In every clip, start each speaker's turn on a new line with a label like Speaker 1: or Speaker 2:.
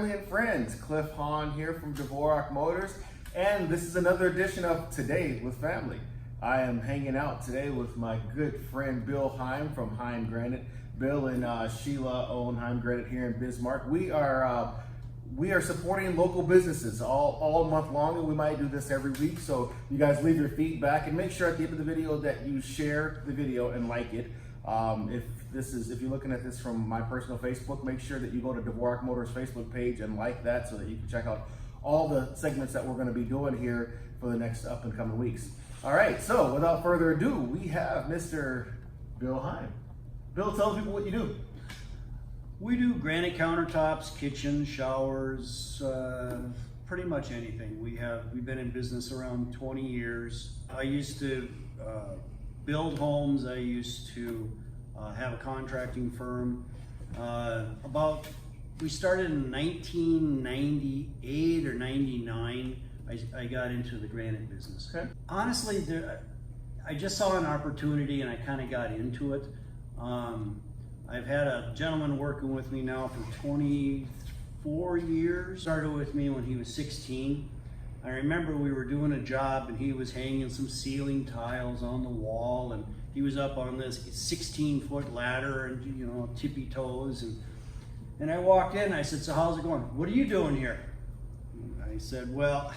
Speaker 1: family and friends. Cliff Hahn here from Dvorak Motors, and this is another edition of Today with Family. I am hanging out today with my good friend Bill Heim from Heim Granite. Bill and Sheila own Heim Granite here in Bismarck. We are supporting local businesses all month long, and we might do this every week. So you guys leave your feedback and make sure at the end of the video that you share the video and like it. If you're looking at this from my personal Facebook, make sure that you go to Dvorak Motors Facebook page and like that so that you can check out all the segments that we're going to be doing here for the next up and coming weeks. All right, so without further ado, we have Mr. Bill Heim. Bill, tell people what you do.
Speaker 2: We do granite countertops, kitchens, showers, pretty much anything. We've been in business around 20 years. I used to build homes. I used to have a contracting firm. We started in 1998 or 99. I got into the granite business.
Speaker 1: Okay.
Speaker 2: Honestly, I just saw an opportunity and I kind of got into it. I've had a gentleman working with me now for 24 years. Started with me when he was 16. I remember we were doing a job and he was hanging some ceiling tiles on the wall, and he was up on this 16-foot ladder and, you know, tippy toes. And I walked in and I said, "So how's it going? What are you doing here?" I said, "Well,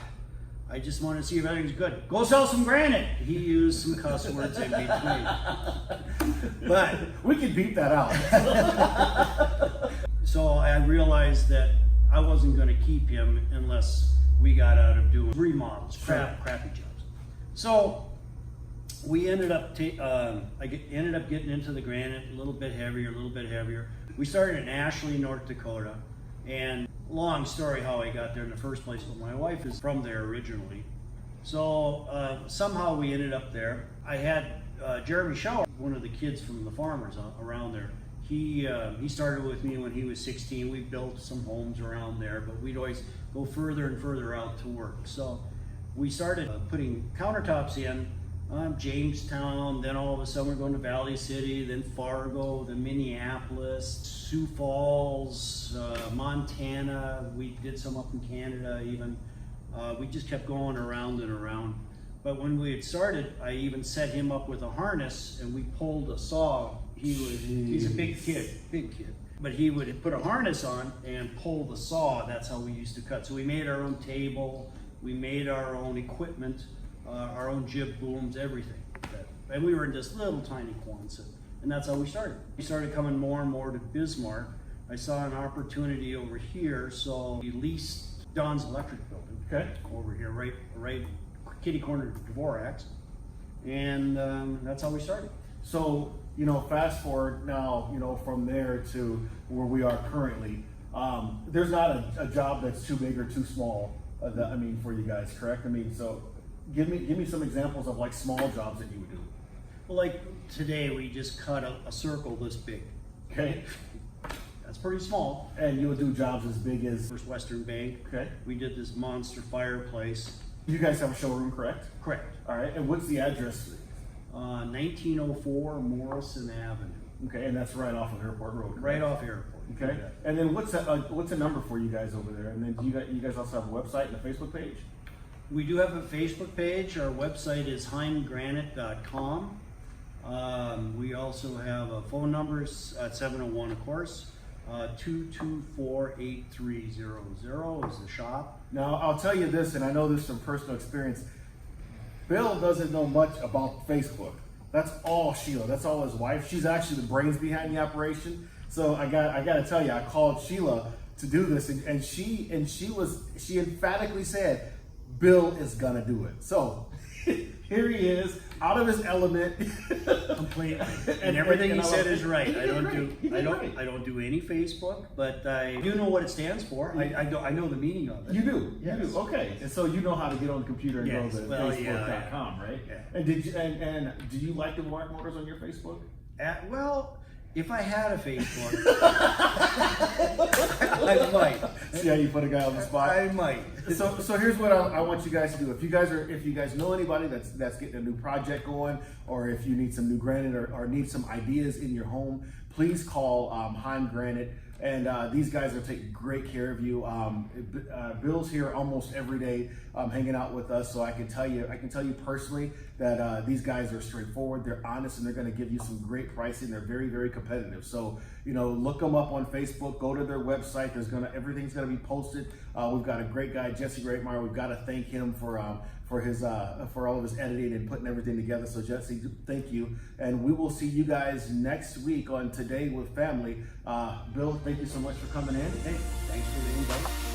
Speaker 2: I just want to see if everything's good. Go sell some granite." He used some cuss words in between.
Speaker 1: But we can beat that out.
Speaker 2: So I realized that I wasn't going to keep him unless we got out of doing remodels, crappy jobs. So we ended up, ended up getting into the granite a little bit heavier. We started in Ashley, North Dakota, and long story how I got there in the first place, but my wife is from there originally. So somehow we ended up there. I had Jeremy Schauer, one of the kids from the farmers around there. He started with me when he was 16. We built some homes around there, but we'd always go further and further out to work. So we started putting countertops in Jamestown, then all of a sudden we're going to Valley City, then Fargo, then Minneapolis, Sioux Falls, Montana. We did some up in Canada even. We just kept going around and around. But when we had started, I even set him up with a harness and we pulled a saw. He's a big kid. But he would put a harness on and pull the saw. That's how we used to cut. So we made our own table, we made our own equipment, our own jib booms, everything. And we were in just little tiny Quonset. And that's how we started. We started coming more and more to Bismarck. I saw an opportunity over here, so we leased Don's Electric Building.
Speaker 1: Okay.
Speaker 2: Over here, right kitty corner to Dvorak's. And that's how we started.
Speaker 1: So, you know, fast forward now, you know, from there to where we are currently, there's not a job that's too big or too small, for you guys, correct? So give me some examples of like small jobs that you would do.
Speaker 2: Well, like today we just cut a circle this big.
Speaker 1: Okay.
Speaker 2: That's pretty small.
Speaker 1: And you would do jobs as big as?
Speaker 2: First Western Bank.
Speaker 1: Okay.
Speaker 2: We did this monster fireplace.
Speaker 1: You guys have a showroom, correct?
Speaker 2: Correct.
Speaker 1: All right, and what's the address?
Speaker 2: 1904 Morrison Avenue.
Speaker 1: Okay, and that's right off of Airport Road. Correct?
Speaker 2: Right off Airport.
Speaker 1: Okay, and then what's a number for you guys over there? And then do you guys also have a website and a Facebook page?
Speaker 2: We do have a Facebook page. Our website is heimgranite.com. We also have a phone number at 701, of course. 224-8300 is the shop.
Speaker 1: Now, I'll tell you this, and I know this from personal experience. Bill doesn't know much about Facebook. That's all Sheila. That's all his wife. She's actually the brains behind the operation. So I got to tell you, I called Sheila to do this, and she emphatically said, "Bill is gonna do it." So here he is, out of his element,
Speaker 2: completely. And everything he said is right. I don't do any Facebook, but I do know what it stands for. I know the meaning of it.
Speaker 1: You do.
Speaker 2: Yes.
Speaker 1: You do. Okay. And so you know how to get on the computer and go to Facebook.com, right?
Speaker 2: Yeah.
Speaker 1: And do you like the Dvorak Motors on your Facebook?
Speaker 2: Well, if I had a Facebook, I might.
Speaker 1: See how you put a guy on the spot?
Speaker 2: I might.
Speaker 1: So here's what I want you guys to do. If you guys know anybody that's getting a new project going, or if you need some new granite or need some ideas in your home, please call Heim Granite. And these guys will take great care of you. Bill's here almost every day, hanging out with us. So I can tell you personally that these guys are straightforward. They're honest, and they're going to give you some great pricing. They're very, very competitive. So look them up on Facebook. Go to their website. Everything's going to be posted. We've got a great guy, Jesse Greatmeyer. We've got to thank him for all of his editing and putting everything together. So Jesse, thank you. And we will see you guys next week on Today with Family. Bill, thank you so much for coming in.
Speaker 2: Hey, thanks for the invite.